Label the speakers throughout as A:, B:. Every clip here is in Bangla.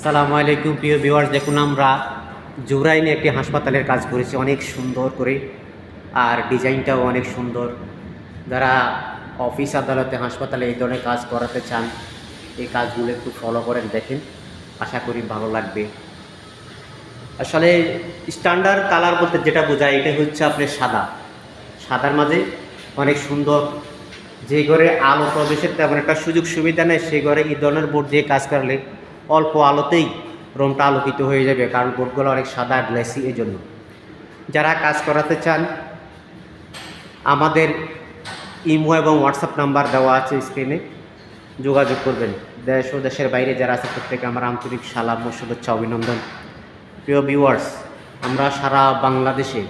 A: আসসালামু আলাইকুম প্রিয় ভিউয়ার্স, দেখুন আমরা জুরাইনে একটি হাসপাতালের কাজ করেছি অনেক সুন্দর করে, আর ডিজাইনটাও অনেক সুন্দর। যারা অফিস আদালতে হাসপাতালে এই ধরনের কাজ করাতে চান, এই কাজগুলো একটু ফলো করেন, দেখেন, আশা করি ভালো লাগবে। আসলে স্ট্যান্ডার্ড কালার বলতে যেটা বোঝায় এটা হচ্ছে আপনার সাদা, সাদার মাঝে অনেক সুন্দর। যে ঘরে আলো প্রবেশের তেমন একটা সুযোগ সুবিধা নেই, সেই ঘরে এই ধরনের বোর্ড দিয়ে কাজ করলে অল্প আলোতেই রুমটা আলোকিত হয়ে যাবে, কারণ বোর্ডগুলো অনেক সাদা গ্লেসি। এই জন্য যারা কাজ করাতে চান, আমাদের ইমো এবং হোয়াটসঅ্যাপ নাম্বার দেওয়া আছে স্ক্রিনে, যোগাযোগ করবেন। দেশ ও দেশের বাইরে যারা আছে প্রত্যেকে আমার আন্তরিক সালাম ও শুভেচ্ছা অভিনন্দন। প্রিয় ভিউয়ার্স, আমরা সারা বাংলাদেশে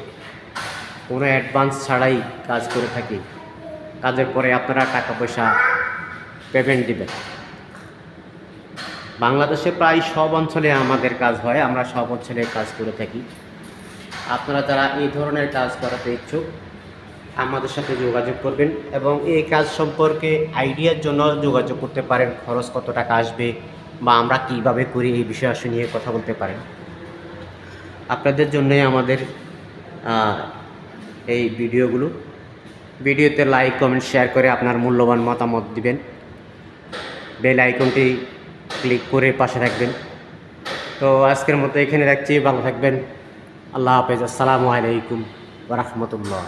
A: কোনো অ্যাডভান্স ছাড়াই কাজ করে থাকি। কাজের পরে আপনারা টাকা পয়সা পেমেন্ট দিবেন। বাংলাদেশে প্রায় সব অঞ্চলে আমাদের কাজ হয়, আমরা সব অঞ্চলে কাজ করে থাকি। আপনারা যারা এই ধরনের কাজ করাতে ইচ্ছুক, আমাদের সাথে যোগাযোগ করবেন এবং এই কাজ সম্পর্কে আইডিয়ার জন্য যোগাযোগ করতে পারেন। খরচ কত টাকা আসবে বা আমরা কীভাবে করি, এই বিষয় নিয়ে কথা বলতে পারেন। আপনাদের জন্যই আমাদের এই ভিডিওতে লাইক কমেন্ট শেয়ার করে আপনার মূল্যবান মতামত দিবেন। বেল আইকনটি ক্লিক করে পাশে রাখবেন। তো আজকের মতো এখানে রাখছি, ভালো থাকবেন। আল্লাহ হাফেজ। আসসালামু আলাইকুম ওয়া রাহমাতুল্লাহ।